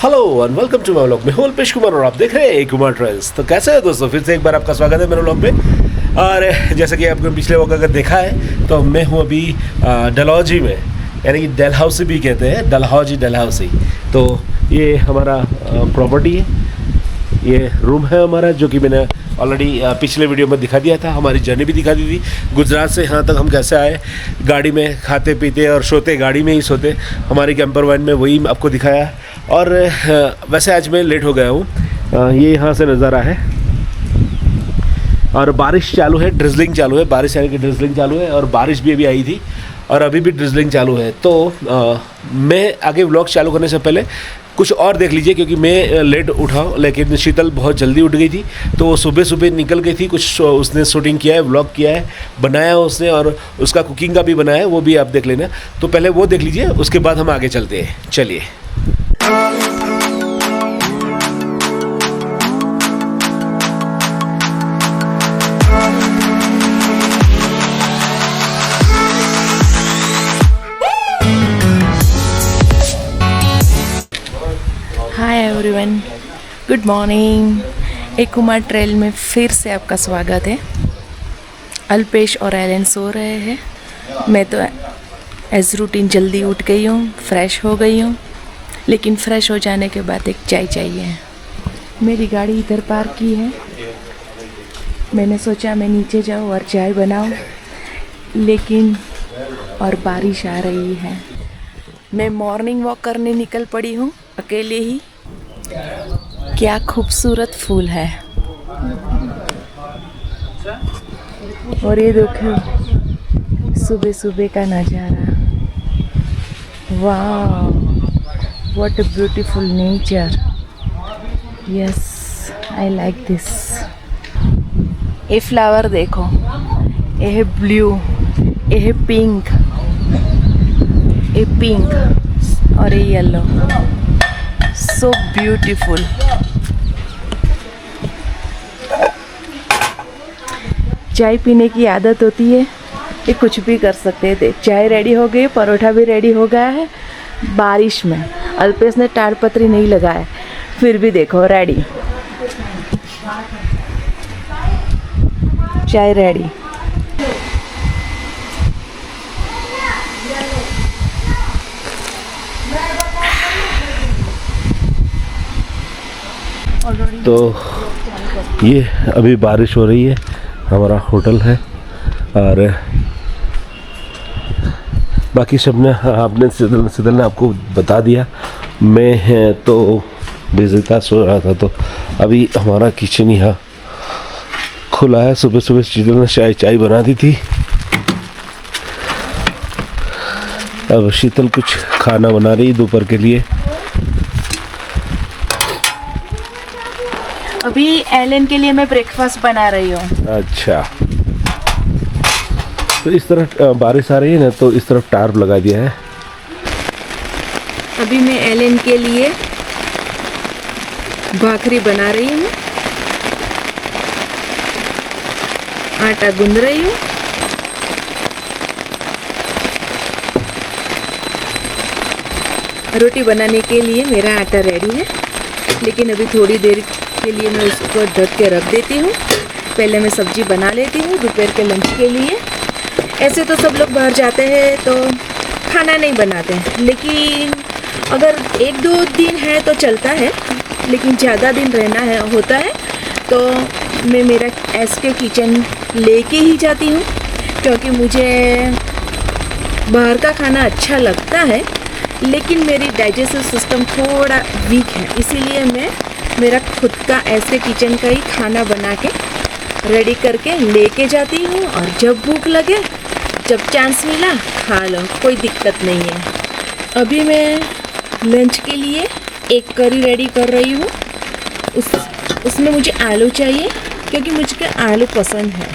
Hello and welcome to my vlog. मैं हूं अल्पेश कुमार और आप देख रहे हैं कुमार ट्रेवल्स। तो कैसे हो दोस्तों, फिर से एक बार आपका स्वागत है मेरे व्लॉग में। और जैसा कि आपने पिछले व्लॉग अगर देखा है तो मैं हूं अभी डलहौजी में, यानी कि डलहौजी भी कहते हैं, डलहौजी। तो ये हमारा प्रॉपर्टी है, ये रूम है हमारा, जो कि मैंने ऑलरेडी पिछले वीडियो में दिखा दिया था। हमारी जर्नी भी दिखा दी थी गुजरात से यहाँ तक हम कैसे आए, गाड़ी में खाते पीते और सोते, गाड़ी में ही सोते, हमारी कैंपर वैन में, वही आपको दिखाया। और वैसे आज मैं लेट हो गया हूँ। ये यहाँ से नज़ारा है और बारिश चालू है, ड्रिजलिंग चालू है, बारिश यानी कि ड्रिजलिंग चालू है। और बारिश भी अभी आई थी और अभी भी ड्रिजलिंग चालू है। तो मैं आगे व्लॉग चालू करने से पहले कुछ और देख लीजिए, क्योंकि मैं लेट उठा, लेकिन शीतल बहुत जल्दी उठ गई थी। तो वो सुबह सुबह निकल गई थी, कुछ उसने शूटिंग किया है, व्लॉग किया है, बनाया उसने, और उसका कुकिंग का भी बनाया है, वो भी आप देख लेना। तो पहले वो देख लीजिए, उसके बाद हम आगे चलते हैं। चलिए। Hi everyone, good morning. एक कुमार ट्रेल में फिर से आपका स्वागत है। अल्पेश और एलन सो रहे हैं, मैं तो एज रूटीन जल्दी उठ गई हूँ, फ्रेश हो गई हूँ। लेकिन फ्रेश हो जाने के बाद एक चाय चाहिए। मेरी गाड़ी इधर पार्क की है, मैंने सोचा मैं नीचे जाऊँ और चाय बनाऊँ, लेकिन और बारिश आ रही है। मैं मॉर्निंग वॉक करने निकल पड़ी हूँ अकेले ही। क्या खूबसूरत फूल है, और ये देखो सुबह सुबह का नज़ारा। वाह, what a beautiful nature. Yes, I like this. ये फ्लावर देखो, ये है ब्लू, ये है पिंक, ये पिंक और ये येलो। So beautiful. चाय पीने की आदत होती है, ये कुछ भी कर सकते थे। चाय रेडी हो गई, परोठा भी रेडी हो गया है। बारिश में अल्पेश ने ताड़पत्री नहीं लगाया, फिर भी देखो रेडी, चाय रेडी। तो ये अभी बारिश हो रही है, हमारा होटल है। और बाकी सब ने, आपने सिदल ने आपको बता दिया। मैं तो बिजी था, सो रहा था। तो अभी हमारा किचन यहाँ खुला है। सुबह सुबह सिदल ने चाय बना दी थी। अब शीतल कुछ खाना बना रही दोपहर के लिए। अभी एलन के लिए मैं ब्रेकफास्ट बना रही हूँ। अच्छा, तो इस तरफ बारिश आ रही है ना, तो इस तरफ टार्प लगा दिया है। अभी मैं एलन के लिए भाखरी बना रही हूँ, आटा गूंद रही हूँ। रोटी बनाने के लिए मेरा आटा रेडी है, लेकिन अभी थोड़ी देर के लिए मैं उसको ढक के रख देती हूँ। पहले मैं सब्जी बना लेती हूँ दोपहर के लंच के लिए। ऐसे तो सब लोग बाहर जाते हैं तो खाना नहीं बनाते हैं, लेकिन अगर एक दो दिन है तो चलता है, लेकिन ज़्यादा दिन रहना है होता है तो मैं मेरा एसके किचन लेके ही जाती हूँ, क्योंकि मुझे बाहर का खाना अच्छा लगता है, लेकिन मेरी डाइजेस्टिव सिस्टम थोड़ा वीक है। इसीलिए मैं मेरा खुद का ऐसे किचन का ही खाना बना के रेडी करके लेके जाती हूँ, और जब भूख लगे, जब चांस मिला, खा लो, कोई दिक्कत नहीं है। अभी मैं लंच के लिए एक करी रेडी कर रही हूँ। उसमें मुझे आलू चाहिए, क्योंकि मुझे आलू पसंद है,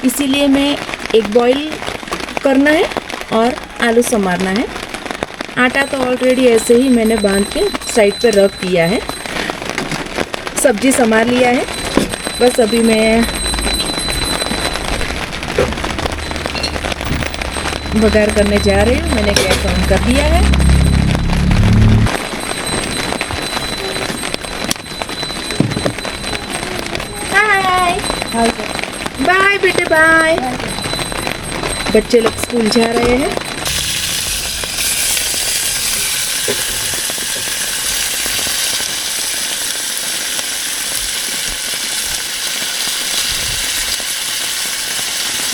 इसीलिए मैं एक बॉईल करना है और आलू संवारना है। आटा तो ऑलरेडी ऐसे ही मैंने बांध के साइड पे रख दिया है, सब्जी संवार लिया है। बस अभी मैं बघार करने जा रही हूँ। मैंने गैस ऑन कर दिया है। बेटे बाय। बच्चे लोग स्कूल जा रहे हैं।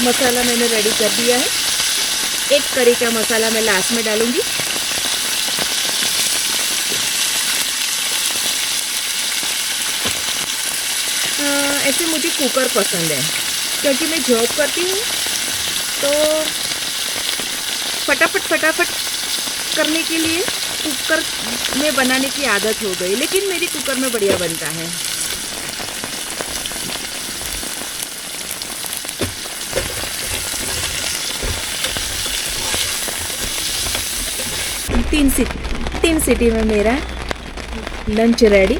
मसाला मैंने रेडी कर दिया है। एक करी का मसाला मैं लास्ट में डालूंगी। ऐसे मुझे कुकर पसंद है क्योंकि मैं जॉब करती हूँ तो फटाफट करने के लिए कुकर में बनाने की आदत हो गई, लेकिन मेरी कुकर में बढ़िया बनता है। तीन सीटी में मेरा लंच रेडी।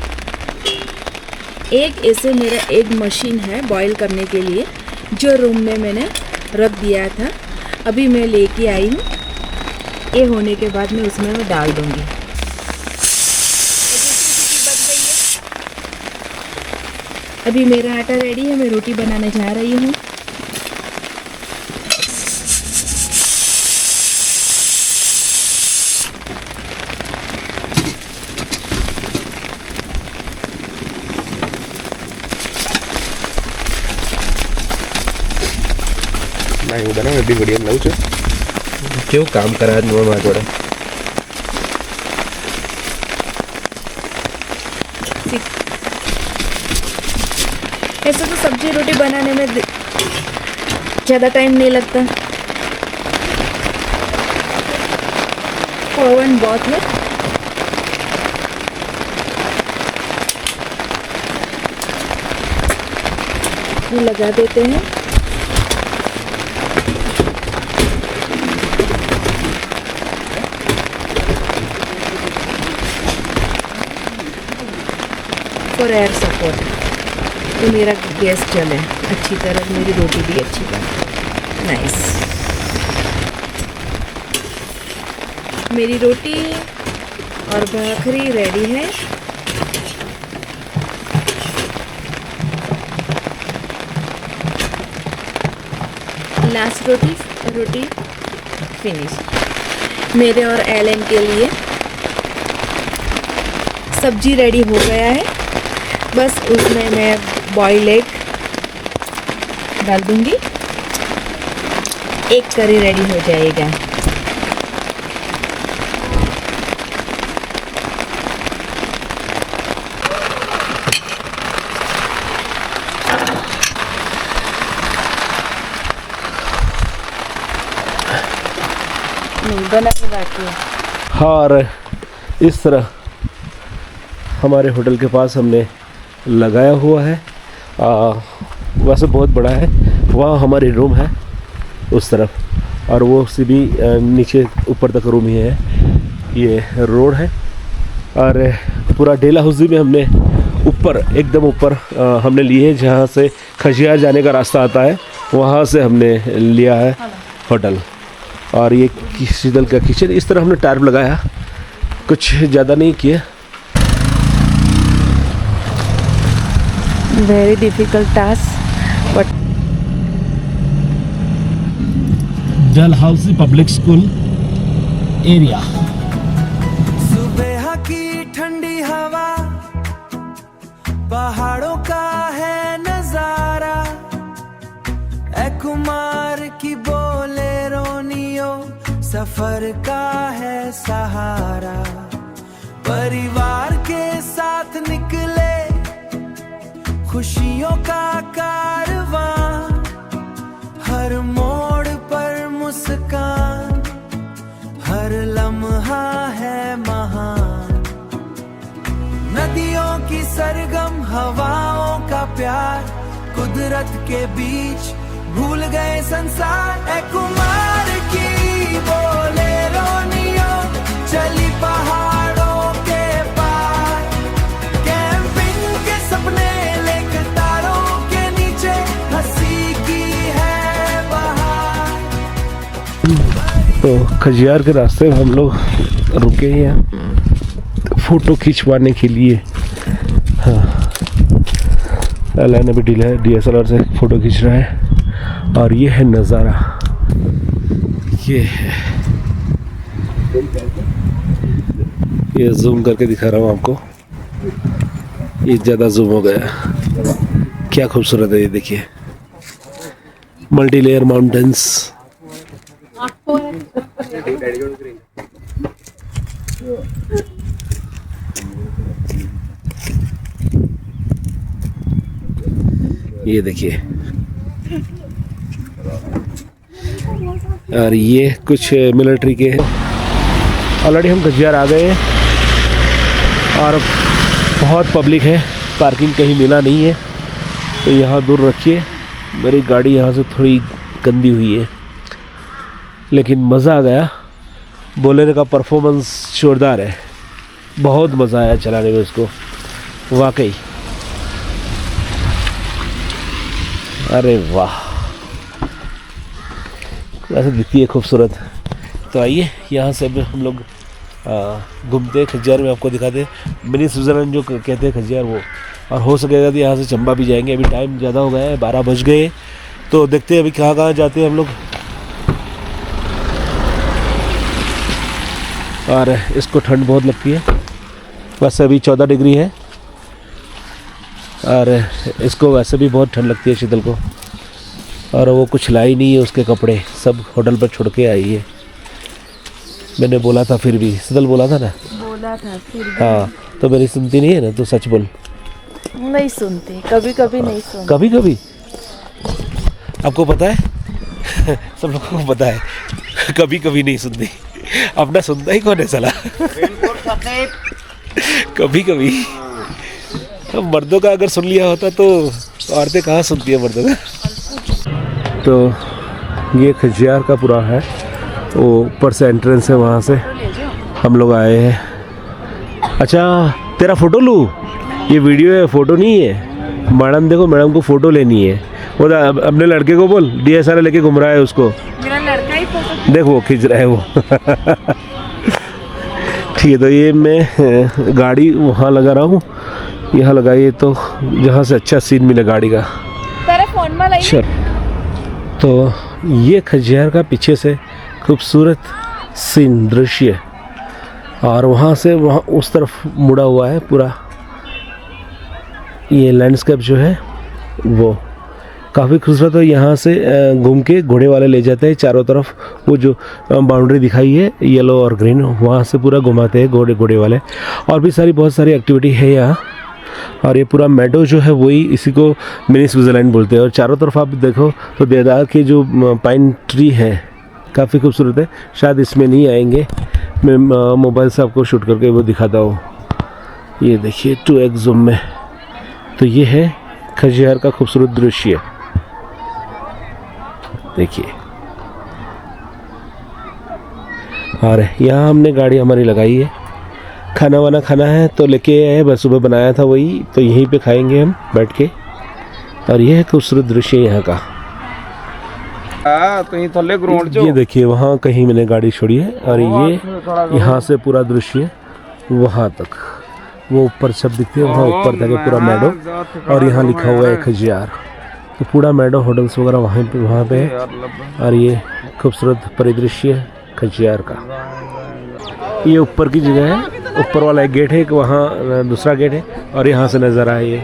एक ऐसे मेरा एक मशीन है बॉईल करने के लिए जो रूम में मैंने रख दिया था, अभी मैं लेके आई हूँ। ये होने के बाद मैं उसमें मैं डाल दूँगी। अभी मेरा आटा रेडी है, मैं रोटी बनाने जा रही हूँ। હું બનાવું બી વિડીયો લઉં છું કેવું કામ કરે આજ મારા જોડે। ऐसे तो सब्जी रोटी बनाने में ज़्यादा टाइम नहीं लगता। ओवन बहुत है। वो लगा देते हैं। और एयर सपोर्ट तो मेरा गैस चले अच्छी तरह, मेरी रोटी भी अच्छी बने। नाइस। मेरी रोटी और भाखरी रेडी है। लास्ट रोटी फिनिश। मेरे और एलन के लिए सब्जी रेडी हो गया है। बस उसमें मैं बॉयल एग डाल दूंगी। एक करी रेडी हो जाएगा। बना के बाकी है। और इस तरह हमारे होटल के पास हमने लगाया हुआ है। वैसे बहुत बड़ा है। वहाँ हमारी रूम है उस तरफ, और वो से भी नीचे ऊपर तक रूम ही है। ये रोड है और पूरा डेला हाउसी में हमने ऊपर एकदम ऊपर हमने लिए है, जहाँ से खजियार जाने का रास्ता आता है वहाँ से हमने लिया है होटल। और ये शीतल का किचन, इस तरह हमने टार्प लगाया, कुछ ज़्यादा नहीं किया। Very difficult task but Dalhousie public school area. सुबह की ठंडी हवा, पहाड़ों का है नजारा, ए कुमार की बोले रोनियो, सफर का है सहारा। परिवार के साथ निकले खुशियों का कारवां, हर मोड़ पर मुस्कान, हर लम्हा है महान। नदियों की सरगम हवाओं का प्यार, कुदरत के बीच भूल गए संसार। ए कुमार की बोले रोनियो, चली पहाड़ों के पार, कैंपिंग के सपने लेकर तारों के नीचे, हंसी की है बहार। तो खजियार के रास्ते में हम लोग रुके हैं फ़ोटो खिंचवाने के लिए। हाँ, अलान अभी DSLR से फ़ोटो खींच रहा है। और ये है नज़ारा, ये है, ये जूम करके दिखा रहा हूँ आपको, ये ज़्यादा जूम हो गया। क्या खूबसूरत है ये, देखिए मल्टी लेयर माउंटेन्स। ये देखिए, और ये कुछ मिलिट्री के हैं। ऑलरेडी हम खजियार आ गए हैं और बहुत पब्लिक है, पार्किंग कहीं मिला नहीं है, तो यहाँ दूर रखिए। मेरी गाड़ी यहाँ से थोड़ी गंदी हुई है, लेकिन मज़ा आ गया। बोलेरो का परफॉर्मेंस जोरदार है, बहुत मज़ा आया चलाने में उसको, वाकई। अरे वाह, वैसे दिखती है खूबसूरत। तो आइए यहाँ से हम लोग घूमते खजियार में, आपको दिखाते मिनी स्विट्ज़रलैंड जो कहते हैं खजियार वो। और हो सकेगा तो यहाँ से चंबा भी जाएंगे। अभी टाइम ज़्यादा हो गया है, 12 बज गए, तो देखते हैं अभी कहाँ कहाँ जाते हैं हम लोग। और इसको ठंड बहुत लगती है, वैसे अभी 14 डिग्री है, और इसको वैसे भी बहुत ठंड लगती है शीतल को। और वो कुछ लाई नहीं है, उसके कपड़े सब होटल पर छोड़ के आई है। मैंने बोला था, फिर भी शीतल बोला था ना, बोला था फिर भी। हाँ, तो मेरी सुनती नहीं है ना, तो सच बोल। नहीं सुनती, कभी कभी नहीं सुनती। कभी कभी आपको पता है सब लोगों को पता है, कभी कभी नहीं सुनती। अपना सुनता ही कौन है साला। कभी कभी तो मर्दों का अगर सुन लिया होता तो औरतें कहाँ सुनती है मर्दों का। तो ये खजियार का पूरा है, वो ऊपर से एंट्रेंस है, वहाँ से हम लोग आए हैं। अच्छा तेरा फ़ोटो लूँ? ये वीडियो है, फ़ोटो नहीं है। मैडम देखो, मैडम को फ़ोटो लेनी है। वो अपने लड़के को बोल, DSLR लेके घूम रहा है उसको। मेरा लड़का ही फोटो देखो वो खींच रहा है वो। ठीक है, तो ये मैं गाड़ी वहाँ लगा रहा हूँ, यहाँ लगाइए तो जहाँ से अच्छा सीन मिले गाड़ी का। तेरे फोन में लाई। चल, तो ये खजियार का पीछे से खूबसूरत सीन दृश्य, और वहाँ से वहाँ उस तरफ मुड़ा हुआ है पूरा ये लैंडस्केप जो है वो काफ़ी खूबसूरत है। यहाँ से घूम के घोड़े वाले ले जाते हैं चारों तरफ, वो जो बाउंड्री दिखाई है येलो और ग्रीन, वहाँ से पूरा घुमाते हैं घोड़े वाले। और भी बहुत सारी एक्टिविटी है यहाँ। और ये पूरा मेडो जो है वही, इसी को मिनी स्विट्ज़रलैंड बोलते हैं। और चारों तरफ आप देखो तो देवदार के जो पाइन ट्री है काफ़ी खूबसूरत है। शायद इसमें नहीं आएंगे, मैं मोबाइल से आपको शूट करके वो दिखाता हूँ। ये देखिए 2x ज़ूम में, तो ये है खजियार का खूबसूरत दृश्य, देखिए। और यहाँ हमने गाड़ी हमारी लगाई है, खाना वाना खाना है तो लेके आए, बस सुबह बनाया था वही, तो यहीं पे खाएंगे हम बैठ के। और ये है खूबसूरत दृश्य यहाँ का। तो ये थल्ले ग्राउंड जो ये देखिए वहाँ कहीं मैंने गाड़ी छोड़ी है, और ये यहाँ से पूरा दृश्य वहाँ तक, वो ऊपर सब दिखते हैं, वहाँ ऊपर तक है पूरा मेडो। और यहाँ लिखा हुआ है खजियार, तो पूरा मेडो होटल्स वगैरह वहाँ पे है। और ये खूबसूरत परिदृश्य खजियार का। ये ऊपर की जगह है, ऊपर वाला एक गेट है, एक वहाँ दूसरा गेट है, और यहाँ से नज़र आए ये।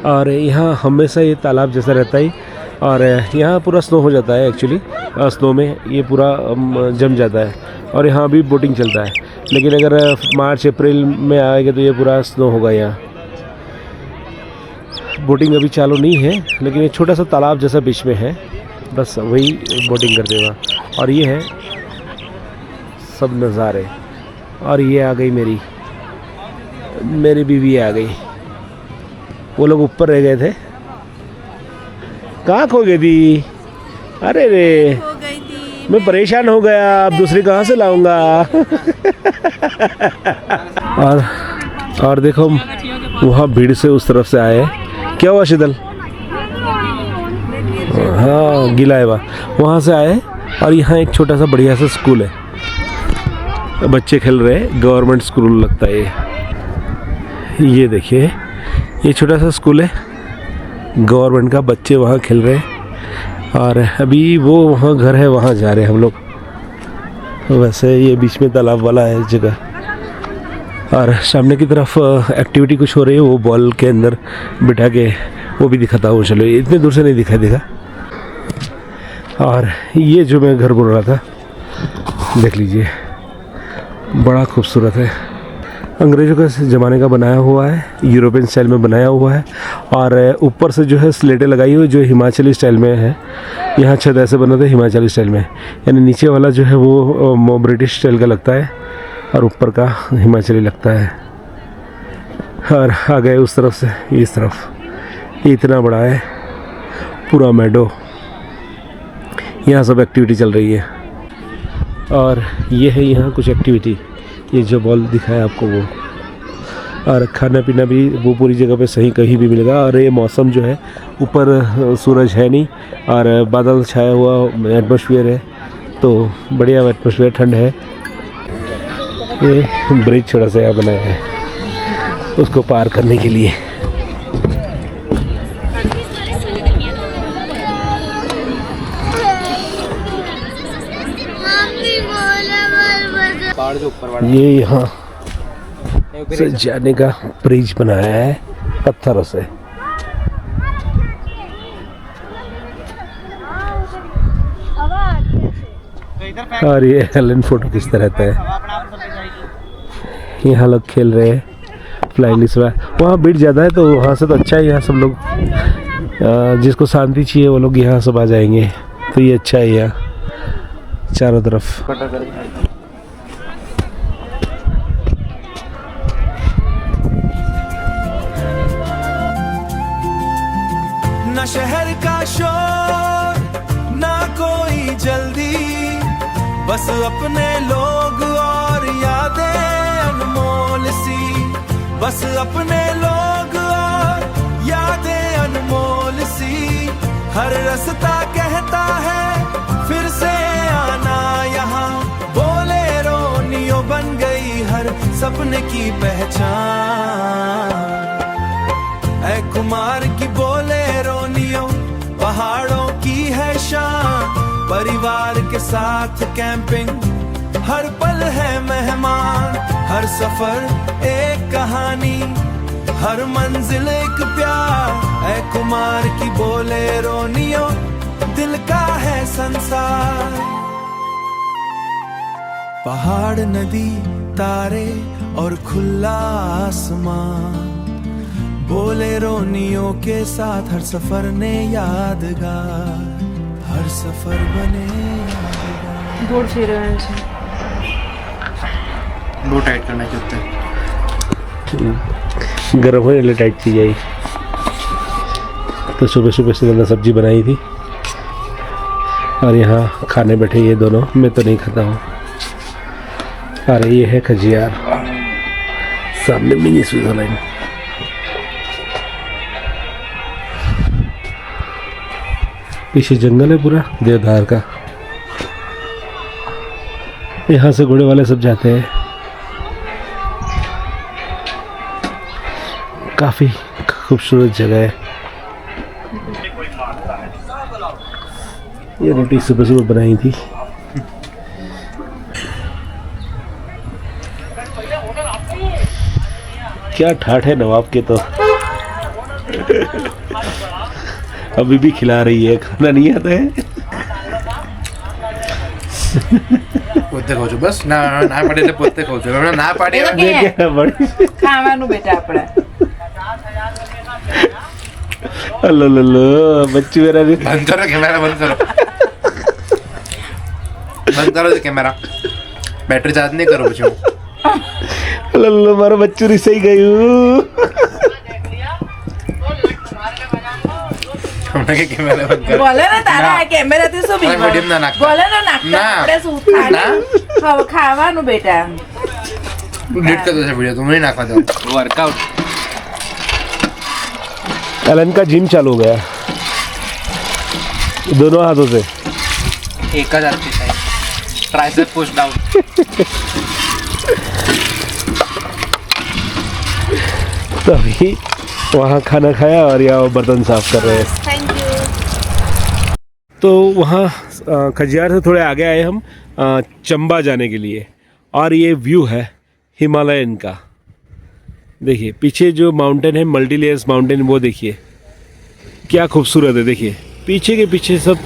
और यहाँ हमेशा ये तालाब जैसा रहता है, और यहाँ पूरा स्नो हो जाता है एक्चुअली। स्नो में ये पूरा जम जाता है, और यहाँ भी बोटिंग चलता है। लेकिन अगर मार्च अप्रैल में आएगा तो ये पूरा स्नो होगा यहाँ। बोटिंग अभी चालू नहीं है, लेकिन ये छोटा सा तालाब जैसा बीच में है, बस वही बोटिंग कर देगा। और ये है सब नज़ारे। और ये आ गई मेरी बीवी आ गई। वो लोग ऊपर रह गए थे, कहाँ खो गई थी? अरे रे, हो गई थी। मैं परेशान हो गया, अब दूसरी कहाँ से लाऊंगा? और देखो वहाँ भीड़ से उस तरफ से आए। क्या हुआ शीतल? हाँ गीला है वहाँ से आए। और यहाँ एक छोटा सा बढ़िया सा स्कूल है, बच्चे खेल रहे हैं, गवर्नमेंट स्कूल लगता है ये देखिए, ये छोटा सा स्कूल है गवर्नमेंट का, बच्चे वहाँ खेल रहे हैं। और अभी वो वहाँ घर है, वहाँ जा रहे हैं हम लोग। वैसे ये बीच में तालाब वाला है जगह, और सामने की तरफ एक्टिविटी कुछ हो रही है, वो बॉल के अंदर बिठा के वो भी दिखाता हूँ। चलो, इतने दूर से नहीं दिखाई देगा। और ये जो मैं घर बोल रहा था, देख लीजिए, बड़ा खूबसूरत है। अंग्रेज़ों के ज़माने का बनाया हुआ है, यूरोपियन स्टाइल में बनाया हुआ है। और ऊपर से जो है स्लेटें लगाई हुई जो हिमाचली स्टाइल में है। यहाँ छत ऐसे बना था हिमाचली स्टाइल में, यानी नीचे वाला जो है वो ब्रिटिश स्टाइल का लगता है और ऊपर का हिमाचली लगता है। और आ गए उस तरफ से इस तरफ, ये इतना बड़ा है पूरा मैडो। यहाँ सब एक्टिविटी चल रही है। और ये है यहाँ कुछ एक्टिविटी, ये जो बॉल दिखाया आपको वो। और खाना पीना भी वो पूरी जगह पे सही कहीं भी मिलेगा। और ये मौसम जो है, ऊपर सूरज है नहीं और बादल छाया हुआ एटमॉस्फेयर है, तो बढ़िया एटमॉस्फेयर, ठंड है। ये ब्रिज छोटा सा यहाँ बनाया है उसको पार करने के लिए। ये यहाँ से जाने का ब्रिज बनाया है पत्थरों से। और ये हेलन फोटो खींचता रहता है। यहाँ लोग खेल रहे हैं फ्लाइंग लिस्ट में। वहाँ भीड़ ज़्यादा है तो वहाँ से तो अच्छा है। यहाँ सब लोग जिसको शांति चाहिए वो लोग यहाँ सब आ जाएंगे, तो ये अच्छा है यहाँ चारों तरफ। ना शहर का शोर, ना कोई जल्दी, बस अपने लोग और यादें अनमोल सी। बस अपने लोग और यादें अनमोल सी। हर रास्ता कहता है फिर से आना यहाँ। बोले रोनियो बन गई हर सपने की पहचान। ऐ कुमार की बोले रोनियो पहाड़ों की है शान। परिवार के साथ कैंपिंग, हर पल है मेहमान। हर सफर एक कहानी, हर मंजिल एक प्यार। ऐ कुमार की बोले रोनियो दिल का है संसार। पहाड़, नदी, तारे और खुला आसमान। बोले रोनियो के साथ हर सफर ने यादगार। हर सफर बने यादगार। गोड़ फिर बहुत टाइट करना चाहते हैं। गर्म होने लिए टाइट की जाए। तो सुबह सुबह से मैंने सब्जी बनाई थी और यहाँ खाने बैठे ये दोनों। मैं तो नहीं खाता हूँ। और ये है खजियार, सामने मिनी स्विट्जरलैंड। पीछे जंगल है पूरा देवदार का। यहाँ से घोड़े वाले सब जाते हैं। काफ़ी खूबसूरत जगह है। ये रोटी सुबह सुबह बनाई थी। क्या ठाठ है नवाब के तो। अभी भी खिला रही है, खाना नहीं आता है। પોતે ખાવ છું બસ ના ના પાડે એટલે પોતે ખાવ છું હમણાં ના પાડી ખાવાનું બેટા આપણે અલ્લો બચ્ચું मेरा भी બંધ કરો કેમેરા બંધ કરો કેમેરા બેટરી ચાર્જ નહીં કરું પછી અલ્લો મારો બચ્ચું રીસાઈ ગયું હમણાં કે કેમેરા બંધ કરો બોલે ને તારા કેમેરાથી શું હવે medium ના નાખતા. બોલે ને નાખતા ના. આપણે શું ના. ખાવાનું બેટા डिलीट कर दो से वीडियो तुम नहीं नाखा दो वर्कआउट एलन का जिम चालू हो गया दोनों हाथों से। एक हजार की साइड ट्राइसेप पुश डाउन तो अभी वहाँ खाना खाया और यहाँ बर्तन साफ कर रहे हैं। थैंक यू तो वहाँ खजियार से थोड़े आगे आए हम चंबा जाने के लिए, और ये व्यू है हिमालयन का। देखिए पीछे जो माउंटेन है, मल्टी लेयर्स माउंटेन, वो देखिए क्या खूबसूरत है। देखिए पीछे के पीछे सब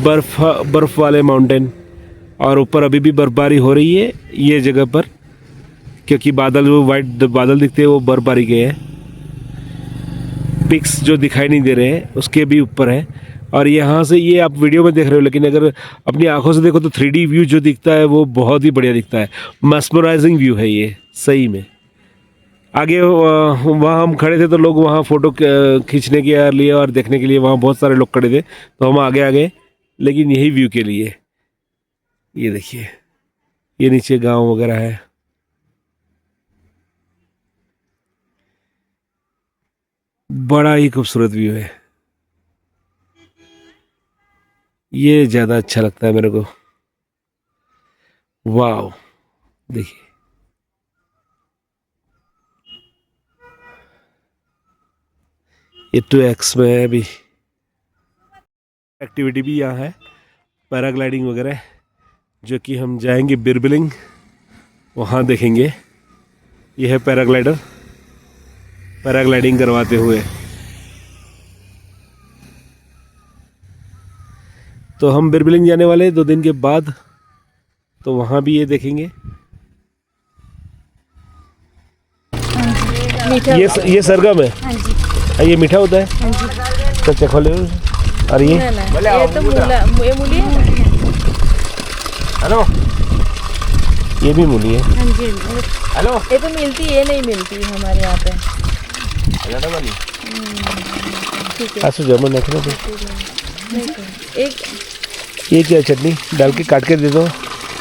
बर्फ़ वाले माउंटेन, और ऊपर अभी भी बर्फबारी हो रही है ये जगह पर, क्योंकि बादल, वो वाइट बादल दिखते हैं वो बर्फबारी के हैं। पिक्स जो दिखाई नहीं दे रहे हैं उसके भी ऊपर है। और यहाँ से ये आप वीडियो में देख रहे हो, लेकिन अगर अपनी आंखों से देखो तो 3D व्यू जो दिखता है वो बहुत ही बढ़िया दिखता है। मस्मराइजिंग व्यू है ये सही में। आगे वहाँ हम खड़े थे तो लोग वहाँ फ़ोटो खींचने के लिए और देखने के लिए वहाँ बहुत सारे लोग खड़े थे, तो हम आगे आ गए, लेकिन यही व्यू के लिए। ये देखिए ये नीचे गांव वगैरह है। बड़ा ही खूबसूरत व्यू है, ये ज़्यादा अच्छा लगता है मेरे को। वाव, देखिए ये 2x में है अभी। एक्टिविटी भी यहाँ है, पैराग्लाइडिंग वगैरह, जो कि हम जाएंगे बिरबिलिंग, वहाँ देखेंगे। ये है पैराग्लाइडर, पैराग्लाइडिंग करवाते हुए। तो हम बिरबिलिंग जाने वाले हैं 2 दिन के बाद, तो वहाँ भी ये देखेंगे। ये सरगम है। हाँ जी। ये मीठा होता है। हाँ जी। तो चखो ले। और ये ये तो मूली है। हेलो, ये भी मूली है। हाँ जी। हेलो, ये तो मिलती, ये नहीं मिलती हमारे यहाँ पे। ठीक है। आसू जर्मन रख लो। नहीं तो एक ये क्या चटनी डाल के काट के दे दो।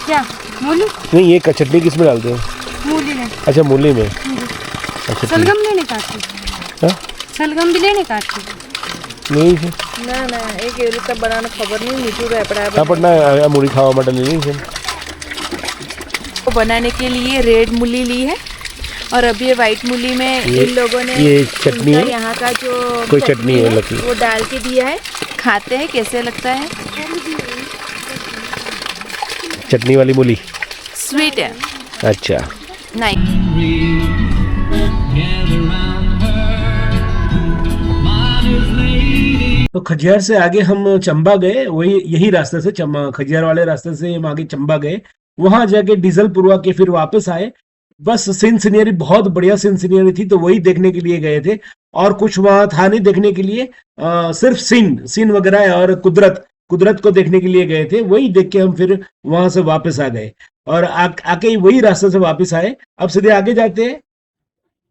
क्या मूली? नहीं, ये चटनी किस में डालते हो? मूली में। अच्छा, मूली में। अच्छा, सलगम लेने काटती। हाँ? सलगम भी लेने काटती। नहीं है ना ना, एक ये रुका बनाना खबर नहीं, मीठू रेपड़ा हाँ पड़ना मूली खावा मटन ले ली। को बनाने के लिए रेड मूली ली है, और अभी ये वाइट मूली में इन लोगों ने ये चटनी है, यहाँ का जो कोई चटनी है लकी, वो डाल के दिया है। खाते हैं, कैसे लगता है? चटनी वाली मूली स्वीट है। अच्छा, नहीं। तो खजियार से आगे हम चंबा गए, वही यही रास्ते से खजियार वाले रास्ते से हम आगे चंबा गए। वहां जाके डीजल पुरवा के फिर वापस आए। बस सीन सीनरी, बहुत बढ़िया सीन सीनरी थी, तो वही देखने के लिए गए थे। और कुछ वहां था नहीं देखने के लिए, सिर्फ सीन वगैरह और कुदरत को देखने के लिए गए थे। वही देख के हम फिर वहां से वापस आ गए, और आके वही रास्ते से वापस आए। अब सीधे आगे जाते हैं,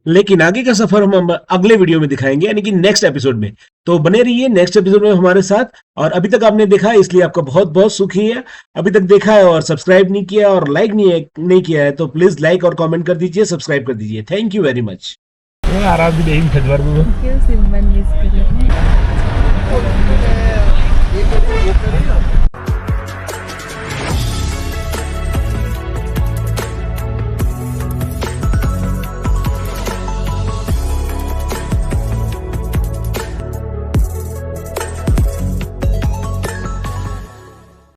लेकिन आगे का सफर हम अगले वीडियो में दिखाएंगे, यानी कि नेक्स्ट एपिसोड में। तो बने रहिए नेक्स्ट एपिसोड में हमारे साथ। और अभी तक आपने देखा है इसलिए आपका बहुत बहुत शुक्रिया। अभी तक देखा है और सब्सक्राइब नहीं किया और लाइक नहीं किया है, तो प्लीज लाइक और कमेंट कर दीजिए, सब्सक्राइब कर दीजिए। Thank you very much. आराम से देखेंगे खजवार में क्यों सिम्बन मिस करें?